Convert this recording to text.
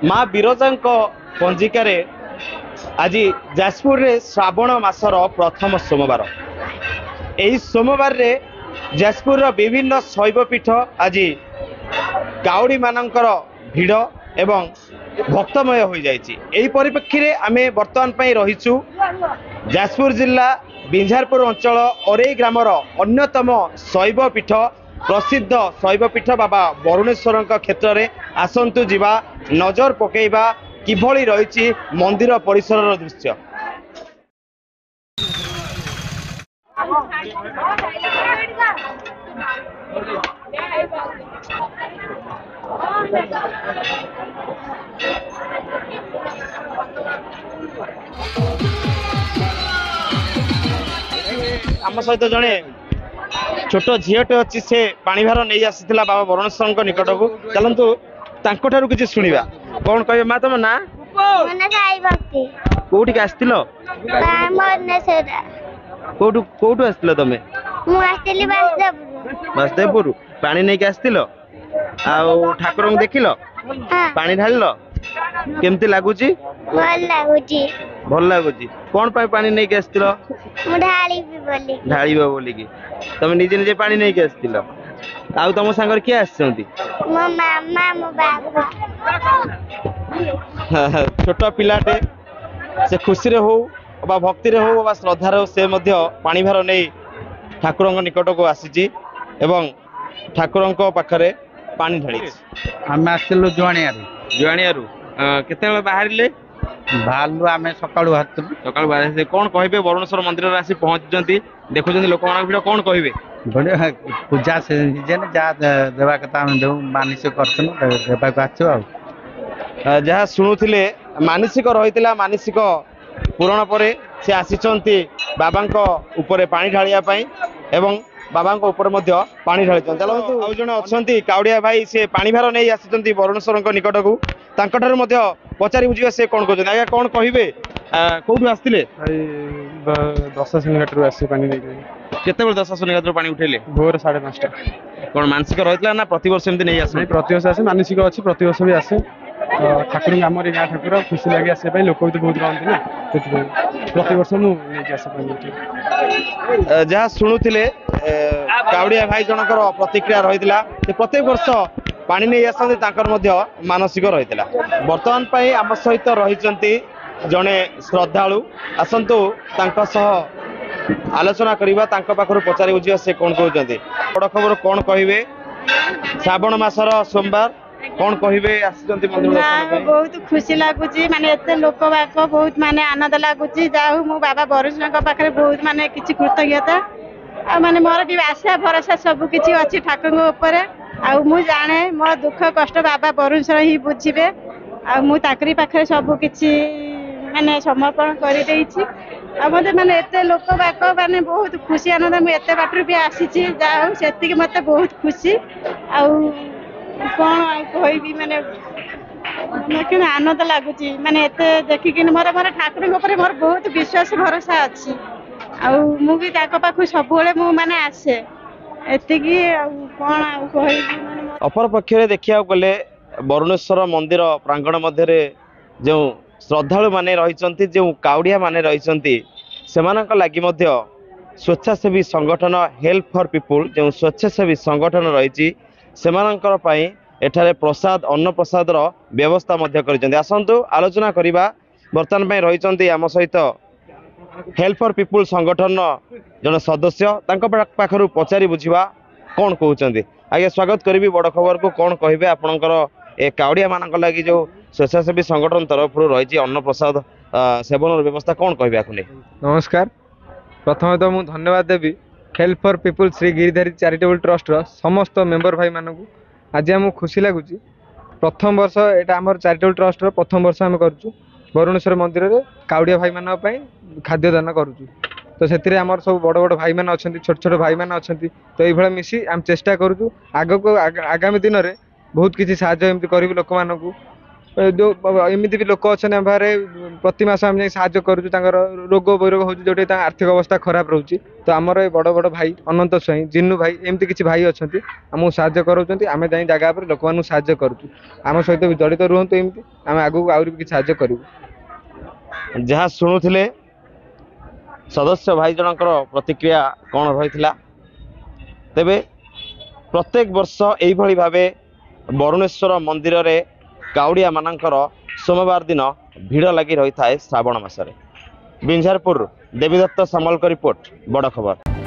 माँ विरजा पंजिकार आज जाजपुर रे श्रावण मासर प्रथम सोमवार। यही सोमवार रे जाजपुर विभिन्न शैवपीठ आज काउड़ी मानकर भिड़ एवं भक्तमय हो जाए। परिप्रेक्षी में आम बर्तमान रहीचु जाजपुर जिला बिंझारपुर अंचल अरे ग्रामर अन्यतम शैवपीठ प्रसिद्ध शैवपीठ बाबा वरुणेश्वर क्षेत्र में आसतु जीवा नजर पकेइबा किभली रही मंदिर परिसर दृश्य। आम सहित जड़े छोट झीटे अच्छी से पानी भार नहीं आसीला बाबा वरुणेश्वर निकट को चलतु तांको किसी शुणा कौन कह माँ तुम ना कौटी आसतिल कौटू कौटू आसतिल तुम बासुदेवपुर पानी नहीं आसतिल आउ ठाकुर को देखिल पानी ढाल केमती लगुच भल लगुच कौन पानी नहीं आसतिल ढाल बोलिकी तुम निजे निजे पानी नहीं आसतिल आउ तुम सांगर किए आसछंती छोट पिलाटे से खुशी हो बा भक्ति हो बा श्रद्धार हो से पानी भार नहीं ठाकुर निकट को आसी एवं ठाकुर पाखरे पानी ढाली आम आसलु जुआणियारू केते बाहर बाहर आम सका सका बाहर कौन कहे वरुणेश्वर मंदिर आसी पहुंची देखुं लोक भिड़ कौन कहे पूजा सीजन जहाँ देवा कथा देव मानसिक कर जहाँ शुणुले मानसिक रही मानसिक पूरण पर से आसी बाबा उपरे पानी ढालिया एवं बाबा ऊपर पानी ढाली चलते आउ जड़े अच्छा काउड़िया भाई से पानी भार नहीं आसी वरुणेश्वर निकट को पचारि बुझे से कौन कहते आज्ञा कौन कहे कौटू आसते 10 घाटू आसी पानी केते 10 घाट पानी उठेले भोर 5:30 कौन मानसिक रही ना प्रतिवर्ष एमती नहीं आस प्रतिवर्ष आसे मानसिक अच्छी प्रतिवर्ष भी आसे ठाकुर आम गाँ ठाकुर खुशी लगे आसपा लोक भी बहुत रहती ना प्रतिवर्ष मुझे आसे जहाँ शुणुले काउड़िया भाई जनकर प्रतिक्रिया रही प्रत्येक वर्ष पानी नहीं आसती मानसिक रही बर्तमान आम सहित रही जड़े श्रद्धालु आसतु आलोचना करवा पचारि बुझा से कौन कहते बड़ खबर कौन कहे श्रावण मासर सोमवार कौन कहे बहुत खुशी लगुच माने एते लोक बाक बहुत माने आनंद लगुच जाऊ मु बाबा वरुणेश्वर पाखे बहुत माने किछि कृतज्ञता आ माने मोर कि आशा भरोसा सब किछि अछि ठाकुर ऊपर आ मु जाने मोर दुख कष्ट बाबा वरुणेश्वर ही बुझिबे आ मु ताकरी पाखे सब किछि माने समर्पण कर देछि आ मते माने एते लोक बाक माने बहुत खुशी आनंद मु एते बाटर भी आसीछि जाऊ सेति मते बहुत खुशी आ कौन कहबी माने आनंद लगुच माने एते देखिक मोर मोर ठाकुर ऊपर मोर बहुत विश्वास भरोसा अच्छी आउ पाखु सब माने आसे एतिकी कौन कहबी अपर पक्ष देखा गले वरुणेश्वर मंदिर प्रांगण मध्य जो श्रद्धालु माने रही जो काउड़िया माने रही लगी स्वेच्छासेवी संगठन हेल्प फॉर पीपुल जो स्वेच्छासेवी संगठन रही एठारे प्रसाद अन्न प्रसाद व्यवस्था आसतु आलोचना करवा बर्तमान रही आम सहित हेल्प फॉर पीपुल संगठन जन सदस्य पाखर पचारि बुझा कौन कहते आगे स्वागत करी बड़ खबर को कौन कहे आपणकर ए काउड़िया मान लगी जो स्वेच्छासेवी संगठन तरफ रही अन्न प्रसाद सेवन व्यवस्था कौन कहे नमस्कार प्रथम तो मुझे धन्यवाद देवी help for people Shri Giridhari charitable trust समस्त मेंबर भाई मानू आज आमको खुशी लगुच प्रथम वर्ष यहाँ आम चैरिटेबल ट्रस्ट प्रथम वर्ष आम करुँ वरुणेश्वर मंदिर में काउड़िया भाई मान खाद्य दान करुँ तो से आमर सब बड़ बड़ भाई मैंने अच्छा छोट छोट भाई मैंने अच्छा तो ये मिसी आम चेष्टा करूँ आग को आगामी दिन में बहुत किसी साहय एमती करूँ लोक मानू जो एमती भी लोक अच्छे आम पाखे प्रति मास आम साहय करूँ रोग बैरोग हो जो आर्थिक अवस्था खराब रोचे तो आमर ये बड़ बड़ भाई अनंत स्वाई जिन्नू भाई एमती किसी भाई अच्छा आमको साहय कराऊँ आम जाए जगह पर लोक मानू साहय करूँ आम सहित भी जड़ित रुहतु एमती आम आगू आहरी भी साहय करूँ जहाँ शुणुले सदस्य भाई जनकर प्रतिक्रिया कौन रही तेबे प्रत्येक वर्ष यही भावे बरुणेश्वर मंदिर रे काउड़िया मानकर सोमवार दिन भिड़ लगी रही था श्रावण मासरे। बिंझारपुर देवीदत्त सामल रिपोर्ट बड़ खबर।